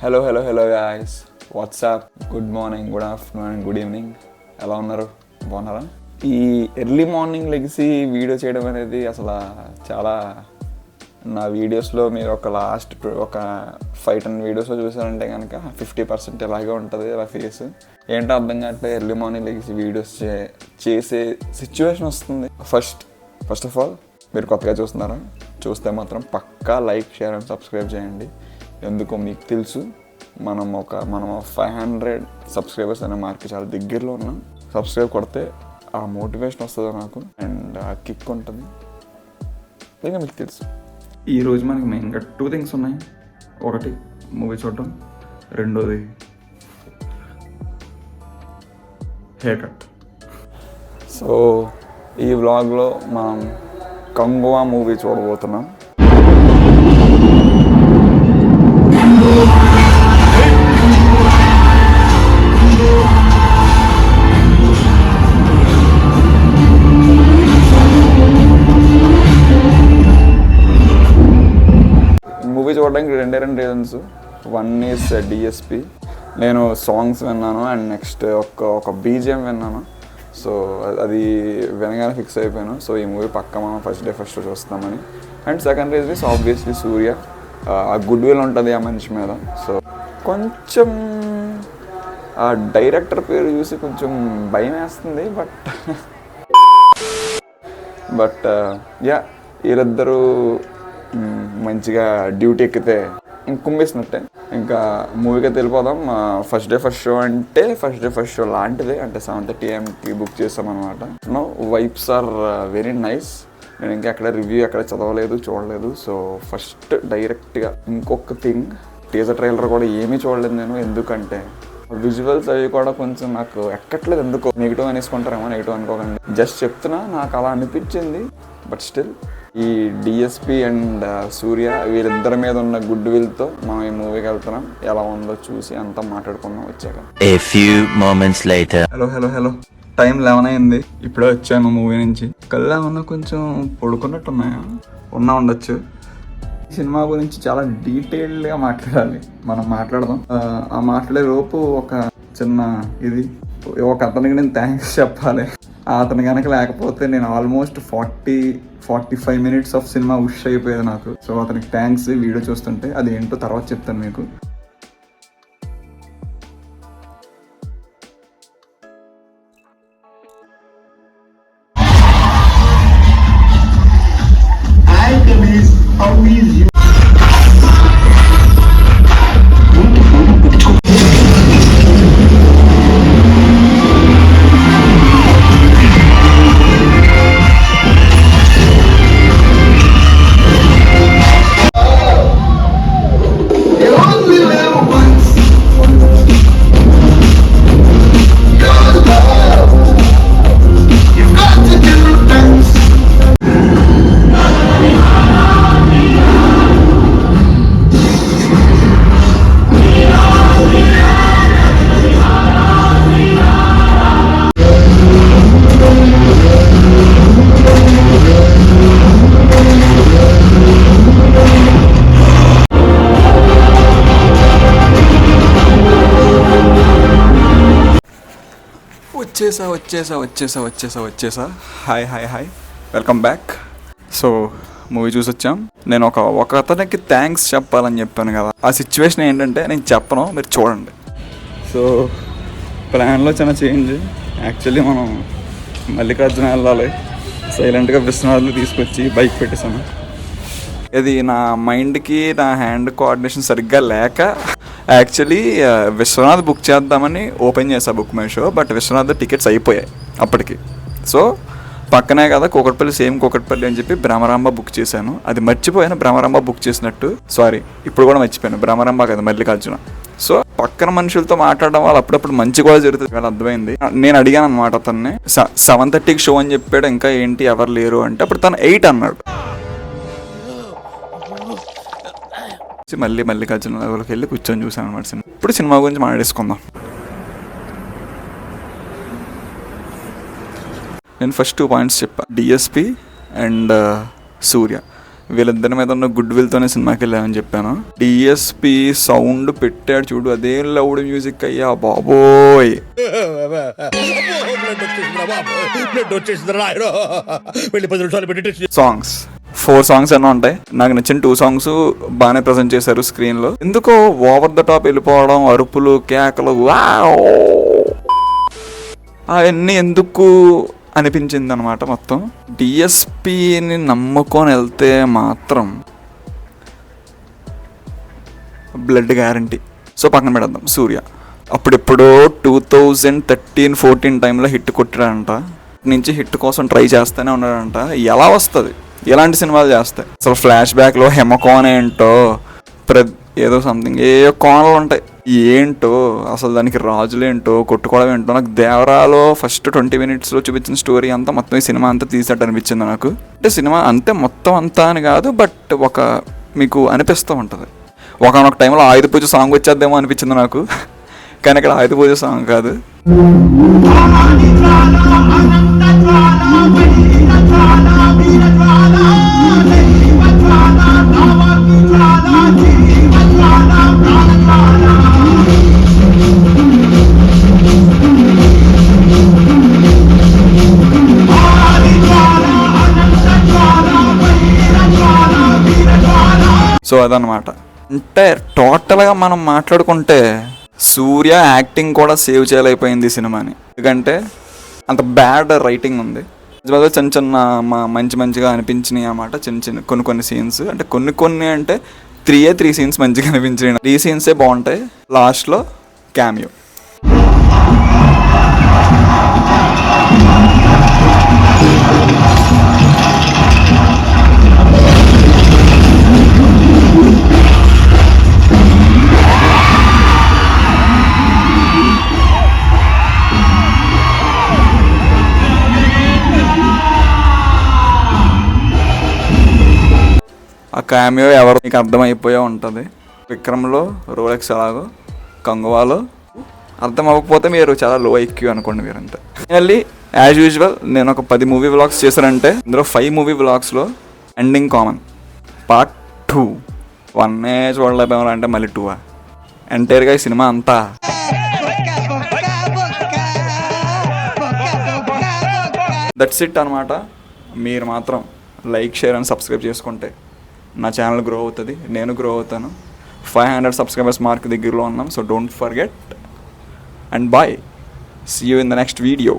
Hello guys, WhatsApp, good morning, good afternoon and good evening. ఎలా ఉన్నారు? బాగున్నారా? ఈ ఎర్లీ మార్నింగ్ లెగిసి వీడియో చేయడం అనేది అసలు చాలా నా వీడియోస్లో మీరు ఒక 5-10 వీడియోస్లో చూసారంటే కనుక 50% ఇలాగే ఉంటుంది అలా ఫేస్. ఏంటో అర్థం కావట్లేదు, ఎర్లీ మార్నింగ్ లెగిసి వీడియోస్ చేసే సిచ్యువేషన్ వస్తుంది. ఫస్ట్ ఆఫ్ ఆల్ మీరు కొత్తగా చూస్తున్నారా? చూస్తే మాత్రం పక్కా లైక్, షేర్ అండ్ సబ్స్క్రైబ్ చేయండి. ఎందుకో మీకు తెలుసు, మనం 500 సబ్స్క్రైబర్స్ అనే మార్క్ చాలా దగ్గరలో ఉన్నాం. సబ్స్క్రైబ్ కొడితే ఆ మోటివేషన్ వస్తుంది నాకు, అండ్ ఆ కిక్ ఉంటుంది. ఇంకా మీకు తెలుసు, ఈరోజు మనకి మెయిన్గా 2 థింగ్స్ ఉన్నాయి. ఒకటి మూవీ చూడటం, రెండోది హెయిర్ కట్. సో ఈ వ్లాగ్లో మనం కంగువా మూవీ చూడబోతున్నాం. మూవీ చూడడానికి రెండు రీజన్స్. One is DSP. నేను సాంగ్స్ విన్నాను అండ్ నెక్స్ట్ ఒక బీజిఎం విన్నాను. సో అది వినగానే ఫిక్స్ అయిపోయాను. సో ఈ మూవీ పక్క మనం ఫస్ట్ డే చూస్తామని. And second reason is obviously Surya. ఆ గుడ్ విల్ ఉంటుంది ఆ మనిషి మీద. సో కొంచెం ఆ డైరెక్టర్ పేరు చూసి కొంచెం భయం వేస్తుంది. బట్ యా, వీళ్ళిద్దరూ మంచిగా డ్యూటీ ఎక్కితే కుమ్మేసినట్టే. ఇంకా మూవీకి వెళ్ళిపోదాం. ఫస్ట్ డే ఫస్ట్ షో లాంటిదే. అంటే 7:30 AM బుక్ చేస్తామన్నమాట. Vibes are very nice. నేను ఇంకా ఎక్కడ రివ్యూ ఎక్కడ చదవలేదు, చూడలేదు. సో ఫస్ట్ డైరెక్ట్గా ఇంకొక థింగ్, టీజర్ ట్రైలర్ కూడా ఏమీ చూడలేదు నేను. ఎందుకంటే విజువల్స్ అవి కూడా కొంచెం నాకు ఎక్కట్లేదు. ఎందుకో నెగిటివ్ అనేసుకుంటారేమో, నెగిటివ్ అనుకోకండి, జస్ట్ చెప్తున్నా, నాకు అలా అనిపించింది. బట్ స్టిల్ ఈ డిఎస్పి అండ్ సూర్య వీరిద్దరి మీద ఉన్న గుడ్ విల్తో మనం ఈ మూవీకి వెళ్తున్నాం. ఎలా ఉందో చూసి అంతా మాట్లాడుకుందాం వచ్చాక. హలో టైం 11 అయింది. ఇప్పుడే వచ్చాను మూవీ నుంచి. కళ్ళు ఏమన్నా కొంచెం పడుకున్నట్టు ఉన్నాయా? ఉండొచ్చు. ఈ సినిమా గురించి చాలా డీటెయిల్డ్గా మాట్లాడాలి. మనం మాట్లాడదాం. ఆ మాట్లాడే లోపు ఒక చిన్న ఒక అతనికి నేను థ్యాంక్స్ చెప్పాలి. అతను కనుక లేకపోతే నేను ఆల్మోస్ట్ 40-45 minutes ఆఫ్ సినిమా ఉష్ అయిపోయేది నాకు. సో అతనికి థ్యాంక్స్. వీడియో చూస్తుంటే అది ఏంటో తర్వాత చెప్తాను మీకు. వచ్చేసా. Hi, welcome back. So movie చూసి వచ్చాం. నేను ఒక అతనికి థ్యాంక్స్ చెప్పాలని చెప్పాను కదా. ఆ సిచ్యువేషన్ ఏంటంటే నేను చెప్పను, మీరు చూడండి. సో ప్లాన్లో చిన్న చేంజ్. యాక్చువల్లీ మనం మల్లికార్జున వెళ్ళాలి. సైలెంట్గా విశ్వనాథ్ని తీసుకొచ్చి బైక్ పెట్టేశాను. ఇది నా మైండ్కి నా హ్యాండ్ కోఆర్డినేషన్ సరిగ్గా లేక యాక్చువల్లీ విశ్వనాథ్ బుక్ చేద్దామని ఓపెన్ చేసా BookMyShow. But Vishwanath tickets అయిపోయాయి అప్పటికి. సో పక్కనే కదా కూకట్పల్లి, సేమ్ కూకట్పల్లి అని చెప్పి భ్రమరాంబ బుక్ చేశాను. అది మర్చిపోయాను, భ్రమరాంబ బుక్ చేసినట్టు. సారీ, ఇప్పుడు కూడా మర్చిపోయాను. భ్రమరాంబ కదా, మల్లికార్జున. సో పక్కన మనుషులతో మాట్లాడడం వల్ల అప్పుడప్పుడు మంచి కూడా జరుగుతుంది. వాళ్ళు అర్థమైంది. నేను అడిగాను అనమాట అతన్ని. 7:30 షో అని చెప్పాడు. ఇంకా ఏంటి ఎవరు లేరు అంటే అప్పుడు తను 8 అన్నాడు. మళ్ళీ మల్లికార్జున లెవెల్కి వెళ్ళి కూర్చొని చూసాను అనమాట సినిమా. ఇప్పుడు సినిమా గురించి మాట్లాడేసుకుందాం. నేను ఫస్ట్ 2 పాయింట్స్ చెప్పా, డిఎస్పి అండ్ సూర్య. వీళ్ళిద్దరి మీద ఉన్న గుడ్ విల్తోనే సినిమాకి వెళ్ళామని చెప్పాను. డిఎస్పి సౌండ్ పెట్టాడు చూడు, అదే లౌడ్ మ్యూజిక్ అయ్యా బాబోయ్. సాంగ్స్ 4 సాంగ్స్ అన్నీ ఉంటాయి. నాకు నచ్చిన 2 సాంగ్స్ బాగానే ప్రజెంట్ చేశారు స్క్రీన్ లో. ఎందుకో ఓవర్ ద టాప్ వెళ్ళిపోవడం, అరుపులు, కేకలు అవన్నీ ఎందుకు అనిపించింది అనమాట. మొత్తం డిఎస్పిని నమ్ముకొని వెళ్తే మాత్రం బ్లడ్ గ్యారంటీ. సో పక్కన పెడదాం. సూర్య అప్పుడెప్పుడో 2013-14 టైంలో హిట్ కొట్టాడంట. నుంచి హిట్ కోసం ట్రై చేస్తూనే ఉన్నాడంట. ఎలా వస్తుంది, ఎలాంటి సినిమాలు చేస్తాయి అసలు? ఫ్లాష్ బ్యాక్లో హెమకాన్ ఏంటో, ఏదో సంథింగ్ ఏ కోణలు ఉంటాయి ఏంటో, అసలు దానికి రాజులేంటో, కొట్టుకోవడం ఏంటో. నాకు దేవరాలో ఫస్ట్ 20 minutesలో చూపించిన స్టోరీ అంతా మొత్తం ఈ సినిమా అంతా తీసినట్టు అనిపించింది నాకు. అంటే సినిమా అంతే మొత్తం అంతా అని కాదు, బట్ మీకు అనిపిస్తూ ఉంటుంది. ఒకనొక టైంలో ఆయుధ పూజ సాంగ్ వచ్చేద్దేమో అనిపించింది నాకు, కానీ ఇక్కడ ఆయుధ పూజ సాంగ్ కాదు. సో అదనమాట. అంటే టోటల్గా మనం మాట్లాడుకుంటే సూర్య యాక్టింగ్ కూడా సేవ్ చేయలేకపోయింది ఈ సినిమాని. ఎందుకంటే అంత బ్యాడ్ రైటింగ్ ఉంది. చిన్న చిన్న మంచిగా అనిపించినాయి అన్నమాట. చిన్న కొన్ని సీన్స్, అంటే కొన్ని అంటే 3 సీన్స్ మంచిగా అనిపించినాయి. 3 సీన్సే బాగుంటాయి. లాస్ట్లో క్యామియో. ఆ క్యామియో ఎవరు మీకు అర్థమైపోయే ఉంటుంది. విక్రమ్లో రోలెక్స్ ఎలాగో, కంగువాలో అర్థం అవ్వకపోతే మీరు చాలా లో ఐక్యూ అనుకోండి మీరంతా. ఫైనల్లీ యాజ్ యూజువల్ నేను ఒక 10 మూవీ వ్లాగ్స్ చేశానంటే ఇందులో 5 మూవీ వ్లాగ్స్లో ఎండింగ్ కామన్. పార్ట్ 2 1 చూడలేకపోయాలంటే మళ్ళీ 2 ఎంటైర్గా ఈ సినిమా అంతా దట్స్ ఇట్ అనమాట. మీరు మాత్రం లైక్, షేర్ అండ్ సబ్స్క్రైబ్ చేసుకుంటే నా ఛానల్ గ్రో అవుతుంది, నేను గ్రో అవుతాను. 500 సబ్స్క్రైబర్స్ మార్క్ దగ్గరలో ఉన్నాం. So don't forget and bye. See you in the next video.